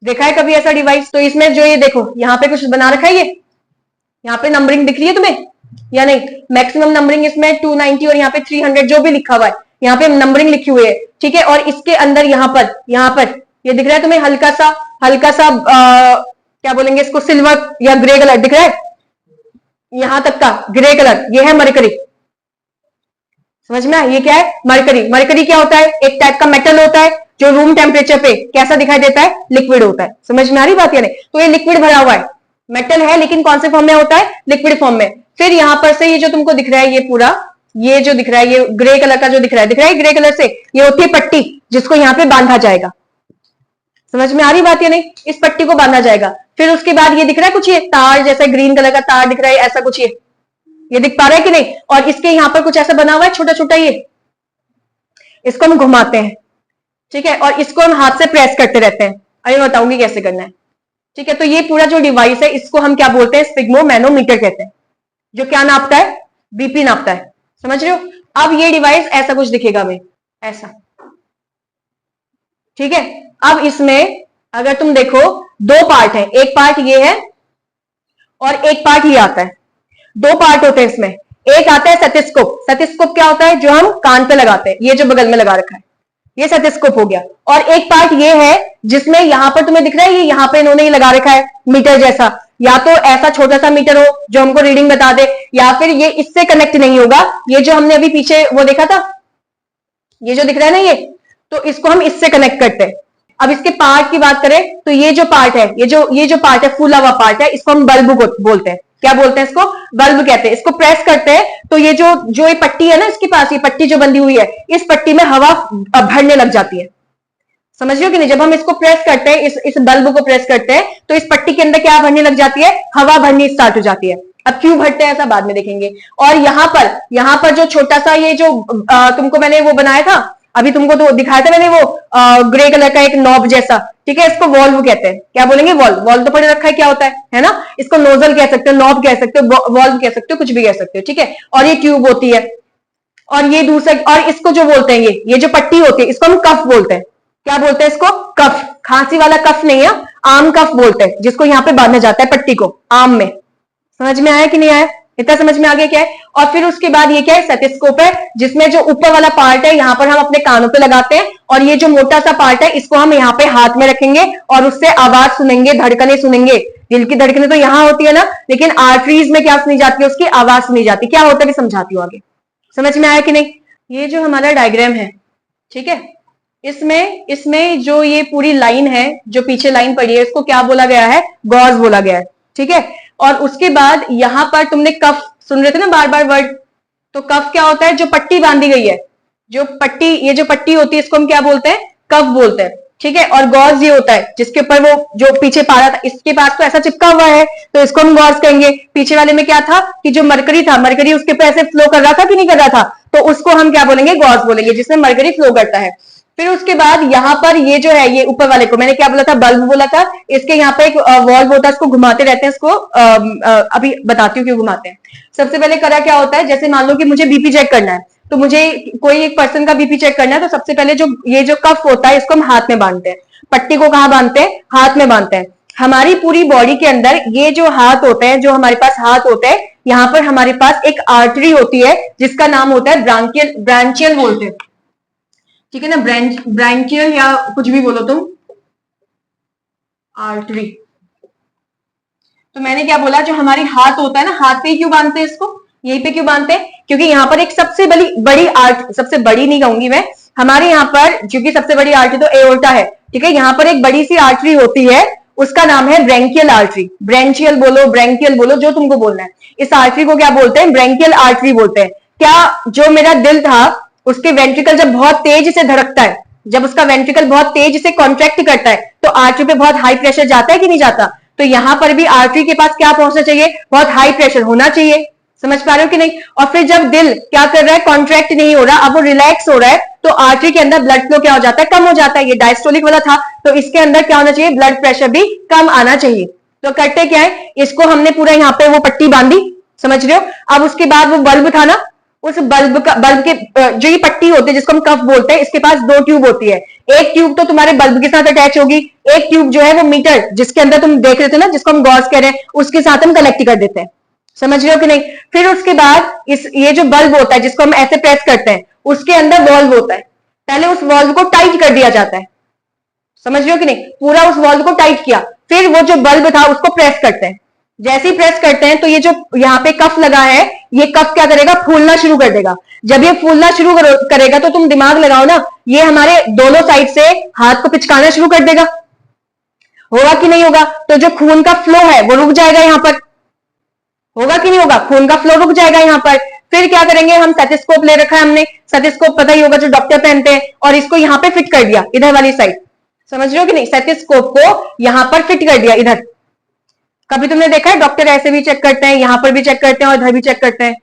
देखा है कभी ऐसा डिवाइस? तो इसमें जो ये देखो यहाँ पे कुछ बना रखा है, ये यहाँ पे नंबरिंग दिख रही है तुम्हें या नहीं? मैक्सिमम नंबरिंग इसमें 290 और यहाँ पे 300 जो भी लिखा हुआ है, यहाँ पे नंबरिंग लिखी हुई है, ठीक है। और इसके अंदर यहाँ पर ये दिख रहा है तुम्हें हल्का सा क्या बोलेंगे इसको, सिल्वर या ग्रे कलर दिख रहा है, यहां तक का ग्रे कलर, ये है मरकरी। समझ में आया? ये क्या है? मरकरी। मरकरी क्या होता है? एक टाइप का मेटल होता है जो रूम टेम्परेचर पे कैसा दिखाई देता है? लिक्विड होता है। समझ में आ रही बात या नहीं? तो ये लिक्विड भरा हुआ है, मेटल है लेकिन कौन से फॉर्म में होता है? लिक्विड फॉर्म में। फिर यहां पर से ये जो तुमको दिख रहा है, ये पूरा ये जो दिख रहा है, ये ग्रे कलर का जो दिख रहा है ग्रे कलर से, ये होती है पट्टी जिसको यहाँ पे बांधा जाएगा। समझ में आ रही बात या नहीं? इस पट्टी को बांधा जाएगा। फिर उसके बाद ये दिख रहा है कुछ, ये तार जैसा ग्रीन कलर का तार दिख रहा है, ऐसा कुछ ये दिख पा रहा है कि नहीं? और इसके यहाँ पर कुछ ऐसा बना हुआ है छोटा छोटा, ये इसको हम घुमाते हैं, ठीक है, और इसको हम हाथ से प्रेस करते रहते हैं। अभी मैं बताऊंगी कैसे करना है, ठीक है। तो ये पूरा जो डिवाइस है इसको हम क्या बोलते हैं? स्पिग्मोमैनोमीटर कहते हैं, जो क्या नापता है? बीपी नापता है। समझ रहे हो? अब ये डिवाइस ऐसा कुछ दिखेगा हमें, ऐसा, ठीक है। अब इसमें अगर तुम देखो दो पार्ट है, एक पार्ट ये है और एक पार्ट ये आता है। दो पार्ट होते हैं इसमें। एक आता है सेथिस्कोप। सेथिस्कोप क्या होता है? जो हम कान पे लगाते हैं, ये जो बगल में लगा रखा है, ये सेथिस्कोप हो गया। और एक पार्ट ये है जिसमें यहां पर तुम्हें दिख रहा है, ये यहां पे इन्होंने ये लगा रखा है मीटर जैसा, या तो ऐसा छोटा सा मीटर हो जो हमको रीडिंग बता दे, या फिर ये इससे कनेक्ट नहीं होगा। ये जो हमने अभी पीछे वो देखा था, ये जो दिख रहा है ना, ये तो इसको हम इससे कनेक्ट करते हैं। अब इसके पार्ट की बात करें तो ये जो पार्ट है, ये जो पार्ट है, फूला हुआ पार्ट है, इसको हम बल्ब बोलते हैं। क्या बोलते हैं इसको? बल्ब कहते हैं। इसको प्रेस करते हैं तो ये जो ये पट्टी है ना, इसके पास ये पट्टी जो बंधी हुई है, इस पट्टी में हवा भरने लग जाती है। समझ रहे हो कि नहीं? जब हम इसको प्रेस करते हैं, इस बल्ब को प्रेस करते हैं, तो इस पट्टी के अंदर क्या भरने लग जाती है? हवा भरनी स्टार्ट हो जाती है। अब क्यों भरते हैं ऐसा बाद में देखेंगे। और यहाँ पर जो छोटा सा ये जो तुमको मैंने वो बनाया था, अभी तुमको तो दिखाया था मैंने, वो ग्रे कलर का एक नॉब जैसा, ठीक है, इसको वॉल्व कहते हैं। क्या बोलेंगे? वॉल्व। वॉल्व तो पढ़े रखा है क्या होता है ना? इसको नोजल कह सकते हो, नॉब कह सकते हो, वॉल्व कह सकते हो, कुछ भी कह सकते हो, ठीक है। और ये ट्यूब होती है, और ये दूसरा, और इसको जो बोलते हैं, ये जो पट्टी होती है, इसको हम कफ बोलते हैं। क्या बोलते हैं इसको? कफ। खांसी वाला कफ नहीं है, आम कफ बोलते हैं, जिसको यहाँ पे बांधा जाता है पट्टी को, आम में। समझ में आया कि नहीं आया? इतना समझ में आ गया क्या है? और फिर उसके बाद ये क्या है? सेथिस्कोप है, जिसमें जो ऊपर वाला पार्ट है यहाँ पर हम अपने कानों पे लगाते हैं, और ये जो मोटा सा पार्ट है इसको हम यहाँ पे हाथ में रखेंगे और उससे आवाज सुनेंगे, धड़कने सुनेंगे। दिल की धड़कने तो यहाँ होती है ना, लेकिन आर्टरीज में क्या सुनी जाती है? उसकी आवाज सुनी जाती है। क्या होता है भी समझाती हूँ आगे। समझ में आया कि नहीं? ये जो हमारा डायग्राम है, ठीक है, इसमें जो ये पूरी लाइन है, जो पीछे लाइन पड़ी है, इसको क्या बोला गया है? गॉज बोला गया है, ठीक है। और उसके बाद यहां पर तुमने कफ सुन रहे थे ना बार बार वर्ड, तो कफ क्या होता है? जो पट्टी बांधी गई है, ये जो पट्टी होती है, इसको हम क्या बोलते हैं? कफ बोलते हैं, ठीक है। और गॉज ये होता है जिसके ऊपर वो जो पीछे पारा था, इसके पास तो ऐसा चिपका हुआ है, तो इसको हम गॉज कहेंगे। पीछे वाले में क्या था कि जो मरकरी था, मरकरी उसके ऊपर ऐसे फ्लो कर रहा था कि नहीं कर रहा था, तो उसको हम क्या बोलेंगे? गॉज बोलेंगे, जिसमें मरकरी फ्लो करता है। फिर उसके बाद यहाँ पर ये जो है, ये ऊपर वाले को मैंने क्या बोला था? बल्ब बोला था। इसके यहाँ पे एक वॉल्व होता है, इसको घुमाते रहते हैं। इसको अभी बताती हूँ क्यों घुमाते हैं। सबसे पहले करा क्या होता है, जैसे मान लो कि मुझे बीपी चेक करना है, तो मुझे कोई एक पर्सन का बीपी चेक करना है, तो सबसे पहले ये जो कफ होता है, इसको हम हाथ में बांधते हैं। पट्टी को कहाँ बांधते हैं? हाथ में बांधते हैं। हमारी पूरी बॉडी के अंदर ये जो हाथ होते हैं, जो हमारे पास हाथ होते हैं, यहाँ पर हमारे पास एक आर्टरी होती है जिसका नाम होता है ब्रांचियल बोलते हैं, ठीक है ना, ब्रांकियल या कुछ भी बोलो तुम, आर्टरी। तो मैंने क्या बोला, जो हमारी हाथ होता है ना, हाथ पे क्यों बांधते हैं इसको? यहीं पे क्यों बांधते हैं? क्योंकि यहाँ पर एक सबसे बड़ी सबसे बड़ी नहीं कहूंगी मैं, हमारे यहाँ पर क्योंकि सबसे बड़ी आर्टरी तो एओर्टा है, ठीक है। यहाँ पर एक बड़ी सी आर्टरी होती है, उसका नाम है ब्रेंकियल आर्टरी। ब्रेंचियल बोलो, ब्रेंकियल बोलो, जो तुमको बोलना है। इस आर्टरी को क्या बोलते हैं? ब्रेंकियल आर्टरी बोलते हैं। क्या जो मेरा दिल था, उसके वेंट्रिकल जब बहुत तेज से धड़कता है, जब उसका वेंट्रिकल बहुत तेज से कॉन्ट्रैक्ट करता है, तो आर्टरी पे बहुत हाई प्रेशर जाता है कि नहीं जाता? तो यहां पर भी आर्टरी के पास क्या पहुंचना चाहिए? बहुत हाई प्रेशर होना चाहिए। समझ पा रहे हो कि नहीं? और फिर जब दिल क्या कर रहा है? कॉन्ट्रैक्ट नहीं हो रहा, अब वो रिलैक्स हो रहा है, तो आर्टरी के अंदर ब्लड फ्लो क्या हो जाता है, कम हो जाता है। ये डायस्टोलिक वाला था, तो इसके अंदर क्या होना चाहिए, ब्लड प्रेशर भी कम आना चाहिए। तो करते क्या है, इसको हमने पूरा यहाँ पे वो पट्टी बांधी, समझ रहे हो। अब उसके बाद वो बल्ब था ना, उस बल्ब के जो ये पट्टी होती है जिसको हम कफ बोलते हैं, इसके पास दो ट्यूब होती है। एक ट्यूब तो तुम्हारे बल्ब के साथ अटैच होगी, एक ट्यूब जो है वो मीटर जिसके अंदर तुम देख रहे थे ना, जिसको हम गॉस कह रहे हैं, उसके साथ हम कनेक्ट कर देते हैं। समझ रहे हो कि नहीं। फिर उसके बाद ये जो बल्ब होता है जिसको हम ऐसे प्रेस करते हैं, उसके अंदर वॉल्व होता है। पहले उस वॉल्व को टाइट कर दिया जाता है, समझ रहे हो कि नहीं, पूरा उस वॉल्व को टाइट किया। फिर वो जो बल्ब था उसको प्रेस करते हैं। जैसे ही प्रेस करते हैं तो ये जो यहाँ पे कफ लगा है, ये कफ क्या करेगा, फूलना शुरू कर देगा। जब ये फूलना शुरू करेगा तो तुम दिमाग लगाओ ना, ये हमारे दोनों साइड से हाथ को पिचकाना शुरू कर देगा, होगा कि नहीं होगा। तो जो खून का फ्लो है वो रुक जाएगा, यहां पर होगा कि नहीं होगा, खून का फ्लो रुक जाएगा यहां पर। फिर क्या करेंगे, हम स्टेथोस्कोप ले रखा है हमने, स्टेथोस्कोप पता ही होगा जो डॉक्टर पहनते हैं, और इसको यहां पे फिट कर दिया इधर वाली साइड, समझ रहे हो कि नहीं, स्टेथोस्कोप को यहां पर फिट कर दिया इधर। कभी तुमने देखा है डॉक्टर ऐसे भी चेक करते हैं, यहां पर भी चेक करते हैं और इधर भी चेक करते हैं,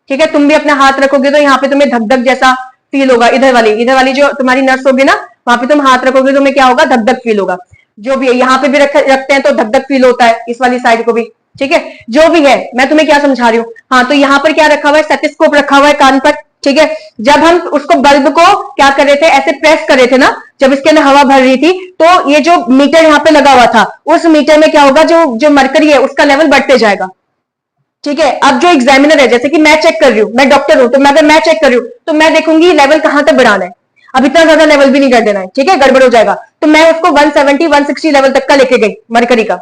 ठीक है। तुम भी अपना हाथ रखोगे तो यहाँ पे तुम्हें धक धक जैसा फील होगा, इधर वाली जो तुम्हारी नर्स होगी ना, वहां पे तुम हाथ रखोगे तो तुम्हें क्या होगा, धक धक फील होगा। जो भी है यहाँ पे भी रखते हैं तो धक धक फील होता है, इस वाली साइड को भी, ठीक है। जो भी है, मैं तुम्हें क्या समझा रही हूँ, हाँ। तो यहाँ पर क्या रखा हुआ है, स्टेथोस्कोप रखा हुआ है कान पर, ठीक है। जब हम उसको बल्ब को क्या कर रहे थे, ऐसे प्रेस कर रहे थे ना, जब इसके अंदर हवा भर रही थी, तो ये जो मीटर यहाँ पे लगा हुआ था, उस मीटर में क्या होगा, जो मरकरी है उसका लेवल बढ़ते जाएगा, ठीक है। अब जो एग्जामिनर है, जैसे कि मैं चेक कर रही हूँ, मैं डॉक्टर हूं, तो अगर मैं चेक कर रही हूँ तो मैं देखूंगी लेवल कहां तक बढ़ाना है। अब इतना ज्यादा लेवल भी नहीं कर देना है, ठीक है, गड़बड़ हो जाएगा। तो मैं उसको 170 160 लेवल तक का लेके गई मरकरी का,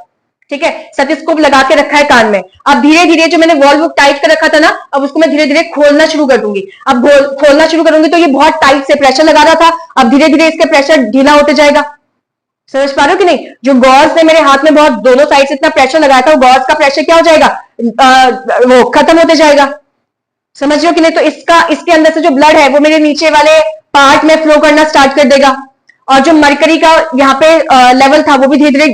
ठीक है। स्टेथोस्कोप लगा के रखा है कान में। अब धीरे धीरे जो मैंने वॉल्व टाइट कर रखा था ना, अब उसको मैं धीरे धीरे खोलना शुरू कर दूंगी। अब खोलना शुरू करूंगी तो ये बहुत टाइट से प्रेशर लगा रहा था, अब धीरे धीरे इसका प्रेशर ढीला होते जाएगा। समझ पा रहे हो कि नहीं। जो गॉज ने मेरे हाथ में बहुत दोनों साइड से इतना प्रेशर लगाया था, वो गॉज का प्रेशर क्या हो जाएगा, वो खत्म होते जाएगा, समझ रहे हो कि नहीं। तो इसके अंदर से जो ब्लड है वो मेरे नीचे वाले पार्ट में फ्लो करना स्टार्ट कर देगा, और जो मरकरी का यहाँ पे लेवल था वो भी धीरे धीरे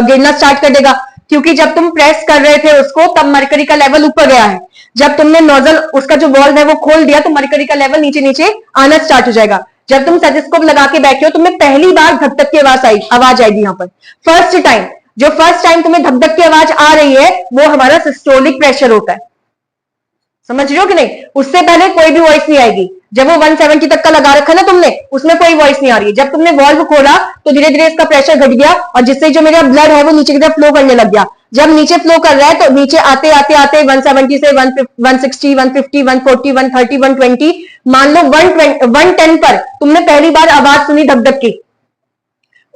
गिरना स्टार्ट कर देगा, क्योंकि जब तुम प्रेस कर रहे थे उसको तब मरकरी का लेवल ऊपर गया है। जब तुमने नोजल उसका जो वॉल्व है वो खोल दिया तो मरकरी का लेवल नीचे नीचे आना स्टार्ट हो जाएगा। जब तुम स्टेथोस्कोप लगा के बैठे हो, तुम्हें पहली बार धक धक की आवाज आएगी यहाँ पर, फर्स्ट टाइम तुम्हें धक धक की आवाज आ रही है, वो हमारा सिस्टोलिक प्रेशर होता है, समझ रहे हो कि नहीं। उससे पहले कोई भी वॉइस नहीं आएगी। जब वो 170 तक का लगा रखा ना तुमने, उसमें कोई वॉइस नहीं आ रही है। जब तुमने वॉल्व खोला तो धीरे धीरे इसका प्रेशर घट गया, और जिससे जो मेरा ब्लड है वो नीचे की तरफ फ्लो करने लग गया। जब नीचे फ्लो कर रहा है तो नीचे आते आते आते 170 से 160 150 140 130 120, मान लो 110 पर तुमने पहली बार आवाज सुनी धक धक की।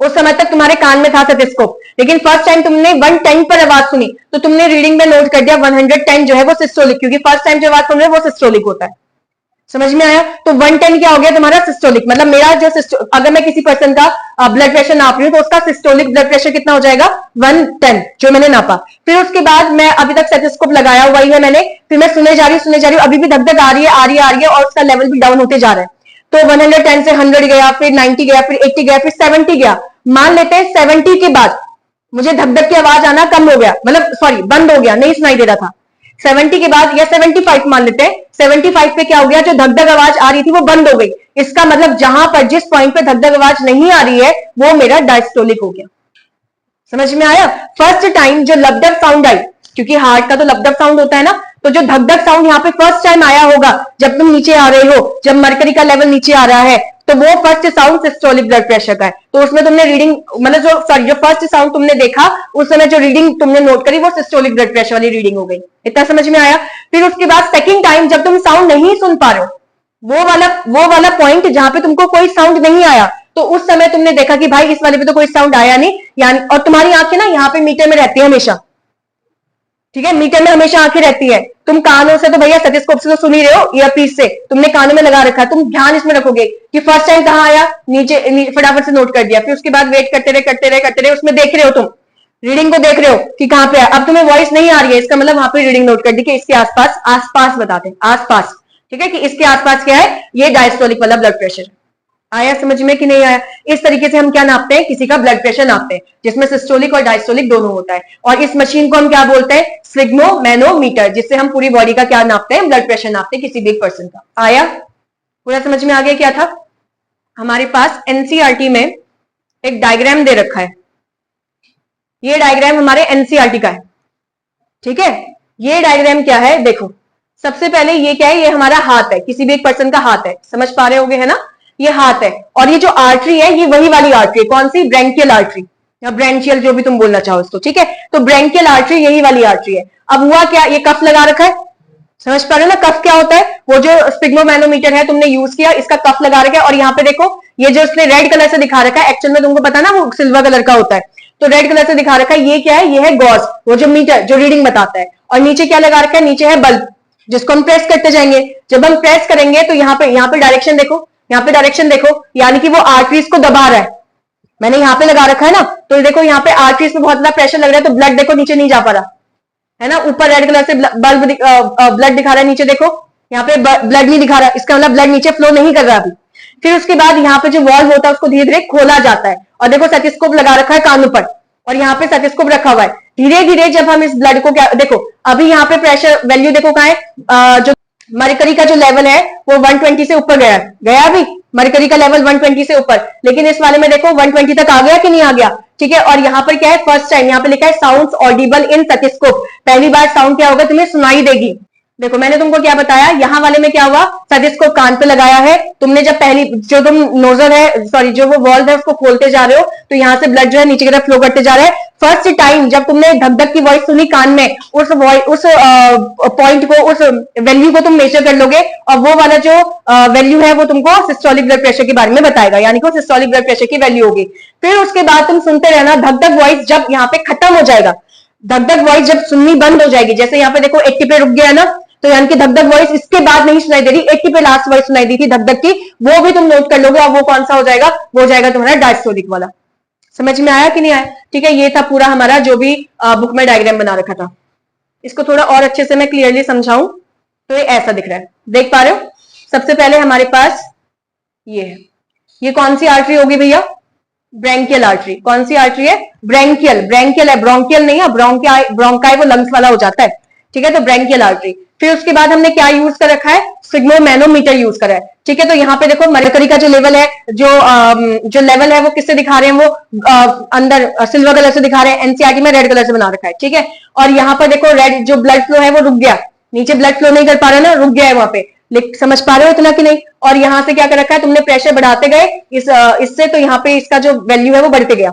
उस समय तक तुम्हारे कान में था स्टेथोस्कोप, लेकिन फर्स्ट टाइम तुमने 110 पर आवाज सुनी तो तुमने रीडिंग में नोट कर दिया 110 जो है वो सिस्टोलिक, क्योंकि फर्स्ट टाइम जो आवाज सुन रहे हो वो सिस्टोलिक होता है। समझ में आया। तो 110 क्या हो गया तुम्हारा सिस्टोलिक, मतलब मेरा जो अगर मैं किसी पर्सन का ब्लड प्रेशर नाप रही हूँ तो उसका सिस्टोलिक ब्लड प्रेशर कितना हो जाएगा, 110 जो मैंने नापा। फिर उसके बाद मैं अभी तक स्टेथोस्कोप लगाया हुआ ही है मैंने, फिर मैं सुने जा रही हूँ, अभी भी धक धक आ रही है और उसका लेवल भी डाउन होते जा रहा है। तो 110 से 100 गया, फिर 90 गया, फिर 80 गया, फिर 70 गया। मान लेते हैं 70 के बाद मुझे धक धक की आवाज आना कम हो गया, मतलब सॉरी बंद हो गया, नहीं सुनाई दे रहा था। 70 के बाद या 75 मान लेते हैं, 75 पे क्या हो गया, जो धक धक आवाज आ रही थी वो बंद हो गई। इसका मतलब जहां पर जिस पॉइंट पे धक धक आवाज नहीं आ रही है वो मेरा डायस्टोलिक हो गया। समझ में आया। फर्स्ट टाइम जो लबडब साउंड आई, क्योंकि हार्ट का तो लबडब साउंड होता है ना, तो जो धक धक साउंड यहाँ पे फर्स्ट टाइम आया होगा जब तुम नीचे आ रहे हो, जब मरकरी का लेवल नीचे आ रहा है, तो वो first sound systolic blood pressure का है। तो उसमें तुमने रीडिंग मतलब जो फर्स्ट साउंड तुमने देखा उस समय जो रीडिंग तुमने नोट करी वो सिस्टोलिक ब्लड प्रेशर वाली रीडिंग हो गई। इतना समझ में आया। फिर उसके बाद सेकंड टाइम जब तुम साउंड नहीं सुन पा रहे हो, वो वाला पॉइंट जहां पे तुमको कोई साउंड नहीं आया, तो उस समय तुमने देखा कि भाई इस वाले पे तो कोई साउंड आया नहीं, यानी और तुम्हारी आंखें ना यहाँ पे मीटर में रहती है हमेशा, ठीक है, मीटर में हमेशा आंखें रहती है। तुम कानों से तो भैया स्टेथोस्कोप से तो सुन ही रहे हो, ईयरपीस से तुमने कानों में लगा रखा है, तुम ध्यान इसमें रखोगे कि फर्स्ट टाइम कहां आया, नीचे फटाफट से नोट कर दिया। फिर उसके बाद वेट करते रहे, उसमें देख रहे हो, तुम रीडिंग को देख रहे हो कि कहां पे है। अब तुम्हें वॉइस नहीं आ रही है, इसका मतलब वहां पे रीडिंग नोट कर दी कि इसके आसपास बताते हैं, आसपास, ठीक है, कि इसके आसपास क्या है, ये डायस्टोलिक वाला ब्लड प्रेशर। आया समझ में कि नहीं आया। इस तरीके से हम क्या नापते हैं, किसी का ब्लड प्रेशर नापते हैं, जिसमें सिस्टोलिक और डायस्टोलिक दोनों होता है। और इस मशीन को हम क्या बोलते हैं, स्फिग्मोमैनोमीटर, जिससे हम पूरी बॉडी का क्या नापते हैं, ब्लड प्रेशर नापते हैं किसी भी पर्सन का। आया। पूरा समझ में आ गया क्या था? हमारे पास एनसीईआरटी में एक डायग्राम दे रखा है, ये डायग्राम हमारे एनसीईआरटी का है, ठीक है। ये डायग्राम क्या है देखो, सबसे पहले ये क्या है, ये हमारा हाथ है, किसी भी एक पर्सन का हाथ है, समझ पा रहे होगे है ना, ये हाथ है। और ये जो आर्टरी है ये वही वाली आर्टरी है, कौन सी? ब्रैंकियल आर्टरी या ब्रैंचियल, जो भी तुम बोलना चाहो इसको, ठीक है। तो ब्रैंकियल आर्टरी यही वाली आर्टरी है। अब हुआ क्या, ये कफ लगा रखा है, समझ पा रहे हो ना। कफ क्या होता है, वो जो स्पिग्मोमैनोमीटर है तुमने यूज किया, इसका कफ लगा रखा है। और यहाँ पे देखो ये जो उसने रेड कलर से दिखा रखा है, एक्चुअल में तुमको पता ना वो सिल्वर कलर का होता है, तो रेड कलर से दिखा रखा है। ये क्या है, ये है गॉज, वो जो मीटर जो रीडिंग बताता है। और नीचे क्या लगा रखा है, नीचे है बल्ब, जिसको हम प्रेस करते जाएंगे। जब हम प्रेस करेंगे तो यहाँ पे डायरेक्शन देखो, यहाँ पे डायरेक्शन देखो, यानी कि वो आर्टरीज को दबा रहा है। मैंने यहाँ पे लगा रखा है ना, तो देखो यहाँ पे आर्टरीज पे बहुत ज्यादा प्रेशर लग रहा है, तो ब्लड देखो नीचे नहीं जा पा रहा है ना। ऊपर रेड कलर से ब्लड दिखा रहा है, नीचे देखो यहाँ पे ब्लड नहीं दिखा रहा, इसका मतलब ब्लड नीचे फ्लो नहीं कर रहा अभी। फिर उसके बाद यहाँ पे जो वॉल्व होता है उसको धीरे धीरे खोला जाता है। और देखो स्टेथोस्कोप लगा रखा है कानों पर, और यहाँ पे स्टेथोस्कोप रखा हुआ है। धीरे धीरे जब हम इस ब्लड को क्या देखो, अभी यहाँ पे प्रेशर वैल्यू देखो कहाँ है, जो मरकरी का जो लेवल है वो 120 से ऊपर गया अभी मरकरी का लेवल 120 से ऊपर, लेकिन इस वाले में देखो 120 तक आ गया कि नहीं आ गया, ठीक है। और यहाँ पर क्या है, फर्स्ट टाइम यहाँ पे लिखा है साउंड्स ऑडिबल इन स्टेथोस्कोप, पहली बार साउंड क्या होगा, तुम्हें सुनाई देगी। देखो मैंने तुमको क्या बताया, यहाँ वाले में क्या हुआ, स्टेथोस्कोप कान पे लगाया है तुमने, जब पहली जो तुम नोजल है सॉरी जो वो वॉल्व है उसको खोलते जा रहे हो, तो यहाँ से ब्लड जो है नीचे की तरफ फ्लो करते जा रहा है। फर्स्ट टाइम जब तुमने धक धक की वॉइस सुनी कान में, उस पॉइंट को, उस वैल्यू को तुम मेजर कर लोगे, और वो वाला जो वैल्यू है वो तुमको सिस्टोलिक ब्लड प्रेशर के बारे में बताएगा, यानी कि सिस्टोलिक ब्लड प्रेशर की वैल्यू होगी। फिर उसके बाद तुम सुनते रहना, धक धक वॉइस जब यहाँ पे खत्म हो जाएगा, धक धक वॉइस जब सुननी बंद हो जाएगी, जैसे यहाँ पे देखो 80 पे रुक गया है ना, तो यानी कि धक धक वॉइस इसके बाद नहीं सुनाई दे रही, 80 पे लास्ट वॉइस सुनाई दी थी धक धक की, वो भी तुम नोट कर लोगे। और वो कौन सा हो जाएगा, वो हो जाएगा तुम्हारा डायस्टोलिक वाला। समझ में आया कि नहीं आया? ठीक है, ये था पूरा हमारा जो भी बुक में डायग्राम बना रखा था। इसको थोड़ा और अच्छे से मैं क्लियरली समझाऊं तो ये ऐसा दिख रहा है, देख पा रहे हो। सबसे पहले हमारे पास ये है, ये कौन सी आर्टरी होगी भैया, ब्रैंकियल आर्टरी। कौन सी आर्टरी है, ब्रैंकियल, ब्रैंकियल है, ब्रोंकियल नहीं है, ब्रोंकाई वो लंग्स वाला हो जाता है, ठीक है। तो ब्रैंकियल आर्टरी। फिर उसके बाद हमने क्या यूज कर रखा है, स्पिग्मोमैनोमीटर यूज करा है, ठीक है। तो यहाँ पे देखो मरकरी का जो लेवल है, जो लेवल है वो किससे दिखा रहे हैं, वो अंदर सिल्वर कलर से दिखा रहे हैं, एनसीईआरटी में रेड कलर से बना रखा है, ठीक है। और यहाँ पर देखो रेड जो ब्लड फ्लो है वो रुक गया, नीचे ब्लड फ्लो नहीं कर पा रहा ना, रुक गया है वहां पे, समझ पा रहे हो इतना कि नहीं। और यहाँ से क्या कर रखा है तुमने, प्रेशर बढ़ाते गए इससे, तो यहाँ पे इसका जो वैल्यू है वो बढ़ते गया,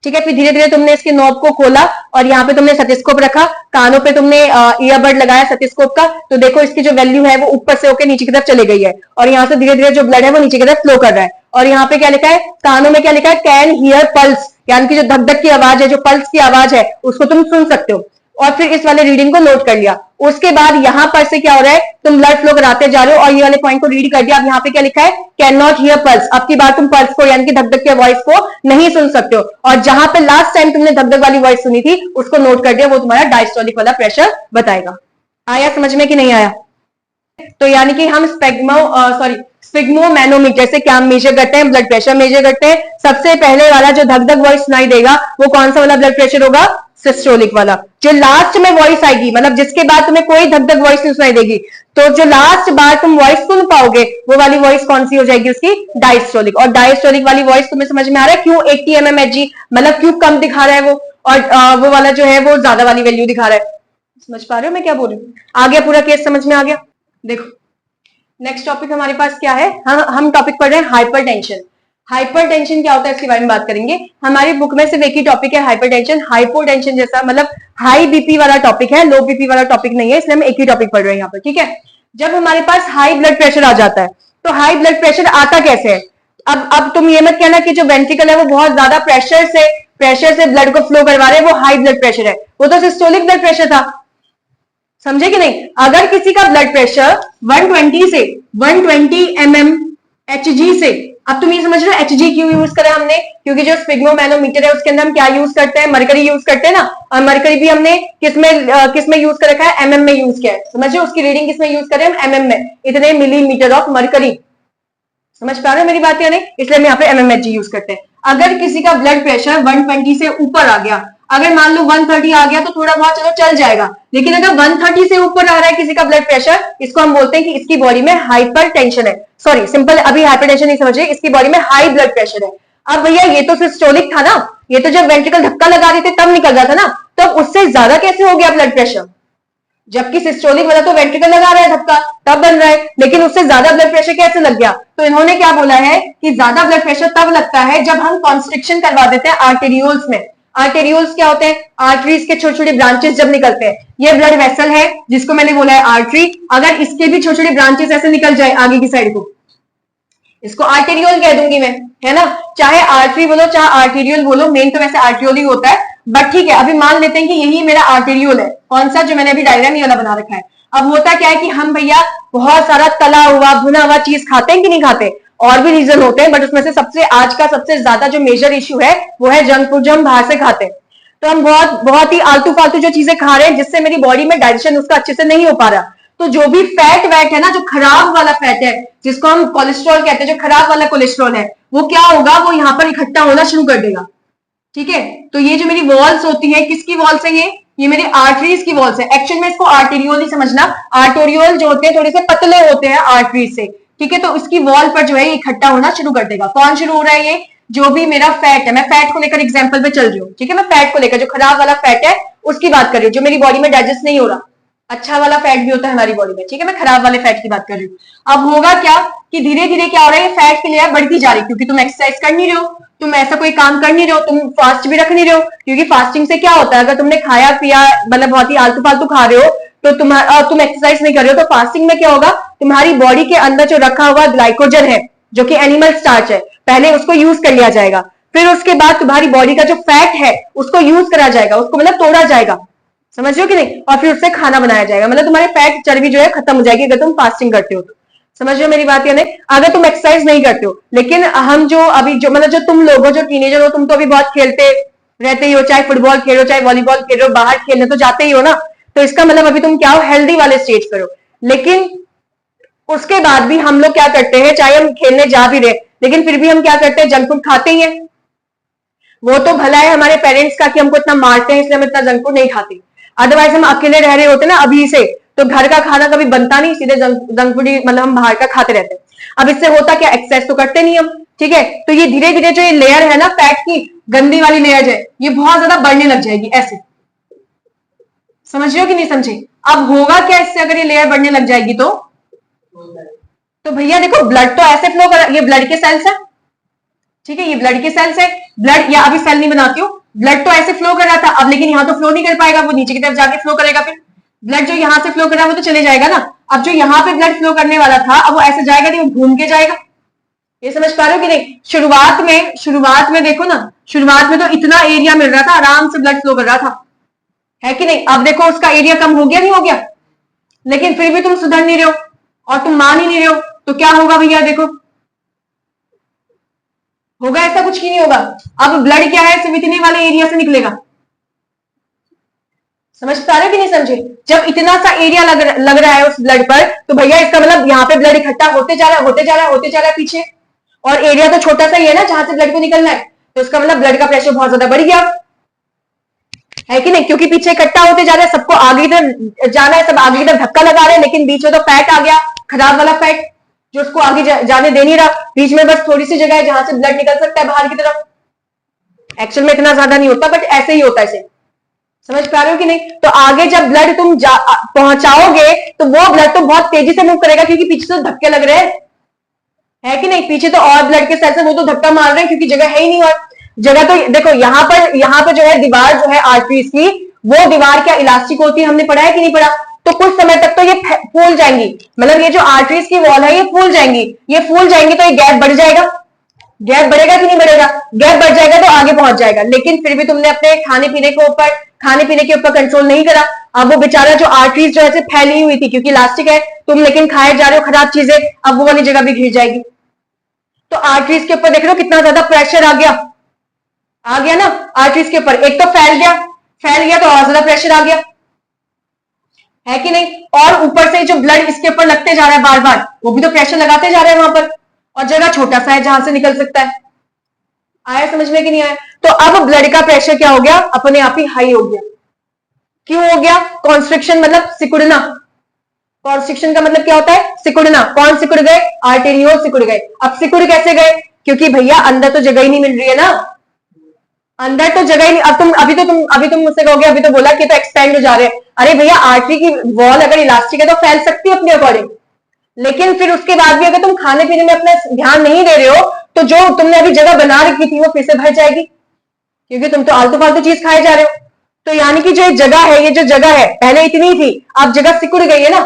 ठीक है। फिर धीरे धीरे तुमने इसके नॉब को खोला और यहाँ पे तुमने स्टेथोस्कोप रखा, कानों पे तुमने ईयरबड लगाया स्टेथोस्कोप का, तो देखो इसकी जो वैल्यू है वो ऊपर से होकर नीचे की तरफ चली गई है, और यहाँ से धीरे धीरे जो ब्लड है वो नीचे की तरफ फ्लो कर रहा है। और यहाँ पे क्या लिखा है, कानों में क्या लिखा है, कैन हियर पल्स, यानी कि जो धक धक की आवाज है, जो पल्स की आवाज है उसको तुम सुन सकते हो। और फिर इस वाले रीडिंग को नोट कर लिया। उसके बाद यहां पर से क्या हो रहा है, तुम ब्लड फ्लो कराते जा रहे हो और ये वाले पॉइंट को रीड कर दिया। अब यहाँ पे क्या लिखा है, कैन नॉट हियर पल्स, अब की बार तुम पल्स को यानी कि धक धक की वॉइस को नहीं सुन सकते हो। और जहां पे लास्ट टाइम तुमने धक धक वाली वॉइस सुनी थी उसको नोट कर दिया, वो तुम्हारा डायस्टोलिक वाला प्रेशर बताएगा। आया समझ में कि नहीं आया? तो यानी कि हम स्पिग्मोमैनोमीटर से क्या मेजर करते हैं, ब्लड प्रेशर मेजर करते हैं। सबसे पहले वाला जो धक धक वॉइस सुनाई देगा वो कौन सा वाला ब्लड प्रेशर होगा, सिस्टोलिक वाला। जो लास्ट में वॉइस आएगी, मतलब जिसके बाद तुम्हें कोई धक धक वॉइस नहीं सुनाई देगी, तो जो लास्ट बार तुम वॉइस सुन पाओगे वो वाली वॉइस कौन सी हो जाएगी, उसकी डायस्टोलिक। और डायस्टोलिक वाली वॉइस तुम्हें समझ में आ रहा है क्यों 80 mmHg, मतलब क्यों कम दिखा रहा है वो, और वो वाला जो है वो ज्यादा वाली वैल्यू दिखा रहा है। समझ पा रहे हो मैं क्या बोल रही हूँ? आ गया पूरा केस समझ में आ गया। देखो नेक्स्ट टॉपिक हमारे पास क्या है, हम टॉपिक पढ़ रहे हैं हाइपरटेंशन। हाइपरटेंशन क्या होता है इसके बारे में बात करेंगे। हमारी बुक में सिर्फ एक ही टॉपिक है हाइपरटेंशन, हाइपोटेंशन जैसा मतलब हाई बीपी वाला टॉपिक है, लो बीपी वाला टॉपिक नहीं है, इसलिए हम एक ही टॉपिक पढ़ रहे हैं यहाँ पर, ठीक है। जब हमारे पास हाई ब्लड प्रेशर आ जाता है, तो हाई ब्लड प्रेशर आता कैसे है। अब तुम ये मत कहना कि जो वेंट्रिकल है वो बहुत ज्यादा प्रेशर से ब्लड को फ्लो करवा रहे हैं, वो हाई ब्लड प्रेशर है, वो तो सिस्टोलिक ब्लड प्रेशर था, समझे कि नहीं। अगर किसी का ब्लड प्रेशर 120 से 120 mmHg से, अब तुम ये समझ रहे हो Hg क्यों यूज करा हमने, क्योंकि जो स्पिग्मोमैनोमीटर है उसके अंदर हम क्या यूज करते हैं, मरकरी यूज करते हैं ना। और मरकरी भी हमने किसमें यूज कर रखा है, mm में यूज किया है, समझे। उसकी रीडिंग किसमें यूज करें हम, mm में, इतने मिलीमीटर ऑफ मरकरी। समझ पा रहे हो मेरी बात या नहीं, इसलिए हम यहाँ पे mmHg यूज करते हैं। अगर किसी का ब्लड प्रेशर 120 से ऊपर आ गया, अगर मान लो 130 आ गया तो थोड़ा बहुत चलो चल जाएगा, लेकिन अगर 130 से ऊपर आ रहा है किसी का ब्लड प्रेशर, इसको हम बोलते हैं कि इसकी बॉडी में हाइपर टेंशन है। सॉरी, सिंपल अभी हाइपरटेंशन नहीं समझिए, इसकी बॉडी में हाई ब्लड प्रेशर है। अब भैया ये तो सिस्टोलिक था ना, ये तो जब वेंट्रिकल धक्का लगा रहे थे तब निकल रहा था ना, तब उससे ज्यादा कैसे हो गया ब्लड प्रेशर? जबकि सिस्टोलिक वाला तो वेंट्रिकल लगा रहा है धक्का तब बन रहा है, लेकिन उससे ज्यादा ब्लड प्रेशर कैसे लग गया? तो इन्होंने क्या बोला है कि ज्यादा ब्लड प्रेशर तब लगता है जब हम कॉन्स्ट्रिक्शन करवा देते हैं आर्टेरियोल्स में। आर्टेरियोल्स क्या होते हैं? आर्टरीज के छोटे छोटे ब्रांचेस जब निकलते हैं। ये ब्लड वेसल है जिसको मैंने बोला है आर्टरी, अगर इसके भी छोटे छोटे ब्रांचेस ऐसे निकल जाए आगे की साइड को, इसको आर्टेरियोल कह दूंगी मैं, है ना? चाहे आर्टरी बोलो चाहे आर्टेरियोल बोलो, मेन तो वैसे आर्टेरियोल ही होता है, बट ठीक है अभी मान लेते हैं कि यही मेरा आर्टेरियोल है। कौन सा? जो मैंने अभी डायग्राम ये वाला बना रखा है। अब होता क्या है कि हम भैया बहुत सारा तला हुआ भुना हुआ चीज खाते हैं कि नहीं खाते? और भी रीजन होते हैं, बट उसमें से सबसे आज का सबसे ज्यादा जो मेजर इश्यू है वो है जंक फूड, जो हम बाहर से खाते हैं। तो हम बहुत बहुत ही आलतू फालतू जो चीजें खा रहे हैं जिससे मेरी बॉडी में डाइजेशन उसका अच्छे से नहीं हो पा रहा। तो जो भी फैट वैट है ना, जो खराब वाला फैट है जिसको हम कोलेस्ट्रॉल कहते हैं, जो खराब वाला कोलेस्ट्रॉल है, वो क्या होगा, वो यहाँ पर इकट्ठा होना शुरू कर देगा। ठीक है, तो ये जो मेरी वॉल्स होती है, किसकी वॉल्स है? ये मेरे आर्टरीज की वॉल्स है। एक्चुअल में इसको आर्टेरियोल नहीं समझना, आर्टेरियोल जो होते हैं थोड़े से पतले होते हैं आर्टरीज से। ठीक है, तो इसकी वॉल पर जो है ये इकट्ठा होना शुरू कर देगा। कौन शुरू हो रहा है? ये जो भी मेरा फैट है, मैं फैट को लेकर एग्जाम्पल पे चल रही हूँ। ठीक है, मैं फैट को लेकर, जो खराब वाला फैट है उसकी बात कर रही हूँ, जो मेरी बॉडी में डाइजेस्ट नहीं हो रहा। अच्छा वाला फैट भी होता है हमारी बॉडी में, ठीक है, मैं खराब वाले फैट की बात कर रही हूँ। अब होगा क्या कि धीरे धीरे क्या हो रहा है, ये फैट की लेयर बढ़ती जा रही है, क्योंकि तुम एक्सरसाइज कर नहीं रहे हो, तुम ऐसा कोई काम कर नहीं रहे हो, तुम फास्ट भी रख नहीं रहे हो। क्योंकि फास्टिंग से क्या होता है, अगर तुमने खाया पिया मतलब बहुत ही आलतू फालतू खा रहे हो तो तुम एक्सरसाइज नहीं कर रहे हो, तो फास्टिंग में क्या होगा, तुम्हारी बॉडी के अंदर जो रखा हुआ ग्लाइकोजन है, जो कि एनिमल स्टार्च है, पहले उसको यूज कर लिया जाएगा, फिर उसके बाद तुम्हारी बॉडी का जो फैट है उसको यूज करा जाएगा, उसको मतलब तोड़ा जाएगा, समझ रहे हो कि नहीं, और फिर उससे खाना बनाया जाएगा। मतलब तुम्हारे फैट चर्बी जो है खत्म हो जाएगी अगर तुम फास्टिंग करते हो तो। समझ रहे हो मेरी बात या नहीं? अगर तुम एक्सरसाइज नहीं करते हो, लेकिन हम जो अभी जो मतलब जो तुम लोग हो, जो टीनेजर हो, तुम तो अभी बहुत खेलते रहते ही हो, चाहे फुटबॉल खेलो चाहे वॉलीबॉल खेलो, बाहर खेलने तो जाते ही हो ना, तो इसका मतलब अभी तुम क्या हो, हेल्दी वाले स्टेज पर हो। लेकिन उसके बाद भी हम लोग क्या करते हैं, चाहे हम खेलने जा भी रहे लेकिन फिर भी हम क्या करते हैं, जंक फूड खाते ही हैं। वो तो भला है हमारे पेरेंट्स का कि हमको इतना मारते हैं इसलिए हम इतना जंक फूड नहीं खाते, अदरवाइज हम अकेले रह रहे होते ना अभी से, तो घर का खाना कभी बनता नहीं, सीधे जंक फूड ही मतलब हम बाहर का खाते रहते हैं। अब इससे होता क्या, एक्सेस तो करते नहीं हम। ठीक है, तो ये धीरे धीरे जो ये लेयर है ना फैट की, गंदी वाली लेयर है, ये बहुत ज्यादा बढ़ने लग जाएगी ऐसे। समझ रहे हो कि नहीं समझे? अब होगा क्या इससे, अगर ये लेयर बढ़ने लग जाएगी तो भैया देखो ब्लड तो ऐसे फ्लो कर, ये ब्लड के सेल्स है, ठीक है, ये ब्लड के सेल्स है, ब्लड या अभी सेल नहीं बनाती हूँ, ब्लड तो ऐसे फ्लो कर रहा था, अब लेकिन यहाँ तो फ्लो नहीं कर पाएगा, वो नीचे की तरफ जाके फ्लो करेगा। फिर ब्लड जो यहाँ से फ्लो कर रहा है वो तो चले जाएगा ना, अब जो यहाँ पे ब्लड फ्लो करने वाला था अब वो ऐसे जाएगा नहीं, वो घूम के जाएगा। ये समझ पा रहे हो कि नहीं? शुरुआत में देखो ना, शुरुआत में तो इतना एरिया मिल रहा था, आराम से ब्लड फ्लो कर रहा था, है कि नहीं? अब देखो उसका एरिया कम हो गया, नहीं हो गया? लेकिन फिर भी तुम सुधर नहीं रहे हो और तुम मान ही नहीं रहे हो, तो क्या होगा भैया देखो, होगा ऐसा कुछ ही नहीं होगा। अब ब्लड क्या है, सिर्फ इतने वाले एरिया से निकलेगा। समझ पा रहे हो कि नहीं समझे? जब इतना सा एरिया लग रहा है उस ब्लड पर, तो भैया इसका मतलब यहाँ पे ब्लड इकट्ठा होते जा रहा है पीछे, और एरिया तो छोटा सा ही है ना जहां से ब्लड को निकलना है, तो इसका मतलब ब्लड का प्रेशर बहुत ज्यादा बढ़ गया, है कि नहीं? क्योंकि पीछे इकट्ठा होते जा रहे हैं, सबको आगे इधर जाना है, सब आगे इधर धक्का लगा रहे हैं, लेकिन बीच में तो फैट आ गया, खराब वाला फैट जो उसको आगे जाने दे नहीं रहा, बीच में बस थोड़ी सी जगह है जहां से ब्लड निकल सकता है बाहर की तरफ। एक्चुअल में इतना ज्यादा नहीं होता, बट ऐसे ही होता है इसे। समझ पा रहे हो कि नहीं? तो आगे जब ब्लड तुम पहुंचाओगे तो वो ब्लड तो बहुत तेजी से मूव करेगा, क्योंकि पीछे तो धक्के लग रहे हैं, है कि नहीं? पीछे तो और ब्लड के सेल्स वो तो धक्का मार रहे हैं, क्योंकि जगह है ही नहीं। और जगह तो देखो यहाँ पर जो है दीवार जो है आर्टरीज की, वो दीवार क्या इलास्टिक होती है, हमने पढ़ा है कि नहीं पढ़ा? तो कुछ समय तक तो ये फूल जाएंगी, मतलब ये जो आर्टरीज की वॉल है ये फूल जाएंगी, तो ये गैप बढ़ जाएगा। गैप बढ़ेगा कि नहीं बढ़ेगा? गैप बढ़ जाएगा तो आगे पहुंच जाएगा, लेकिन फिर भी तुमने अपने खाने पीने के ऊपर कंट्रोल नहीं करा। अब वो बेचारा जो आर्टरीज जो है फैली हुई थी, क्योंकि इलास्टिक है, तुम लेकिन खाए जा रहे हो खराब चीजें, अब वो वाली जगह भी घिर जाएगी। तो आर्टरीज के ऊपर देख लो कितना ज्यादा प्रेशर आ गया ना आर्टरीज के ऊपर। एक तो फैल गया तो और ज्यादा प्रेशर आ गया, है कि नहीं? और ऊपर से जो ब्लड इसके ऊपर लगते जा रहा है बार बार, वो भी तो प्रेशर लगाते जा रहे हैं वहां पर, और जगह छोटा सा है जहां से निकल सकता है। आया समझ में कि नहीं आया? तो अब ब्लड का प्रेशर क्या हो गया, अपने आप ही हाई हो गया। क्यों हो गया? कॉन्स्ट्रिक्शन मतलब सिकुड़ना। कॉन्स्ट्रिक्शन का मतलब क्या होता है? सिकुड़ना। कौन सिकुड़ गए? आर्टेरियोल सिकुड़ गए। अब सिकुड़ कैसे गए? क्योंकि भैया अंदर तो जगह ही नहीं मिल रही है ना, अंदर तो जगह ही नहीं। अब तुम अभी तुम मुझसे कहोगे, अभी तो बोला कि तो एक्सपेंड हो जा रहे हैं। अरे भैया आर्टरी की वॉल अगर इलास्टिक है तो फैल सकती है अपने अकॉर्डिंग, लेकिन फिर उसके बाद भी अगर तुम खाने पीने में अपना ध्यान नहीं दे रहे हो तो जो तुमने अभी जगह बना रखी थी वो फिर से भर जाएगी, क्योंकि तुम तो आलतू फालतू चीज खाए जा रहे हो। तो यानी कि जो जगह है, ये जो जगह है पहले इतनी थी, अब जगह सिकुड़ गई है ना,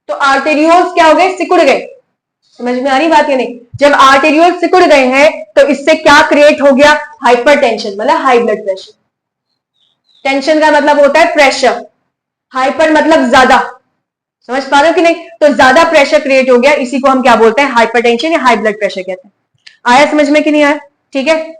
तो आर्टेरियोल्स क्या हो गए? सिकुड़ गए। समझ में आ रही बात या नहीं? जब आर्टेरियोल सिकुड़ गए हैं तो इससे क्या क्रिएट हो गया? हाइपरटेंशन, मतलब हाई ब्लड प्रेशर। टेंशन का मतलब होता है प्रेशर, हाइपर मतलब ज्यादा। समझ पा रहे हो कि नहीं? तो ज्यादा प्रेशर क्रिएट हो गया, इसी को हम क्या बोलते हैं? हाइपरटेंशन या हाई ब्लड प्रेशर कहते हैं। आया समझ में कि नहीं आया? ठीक है,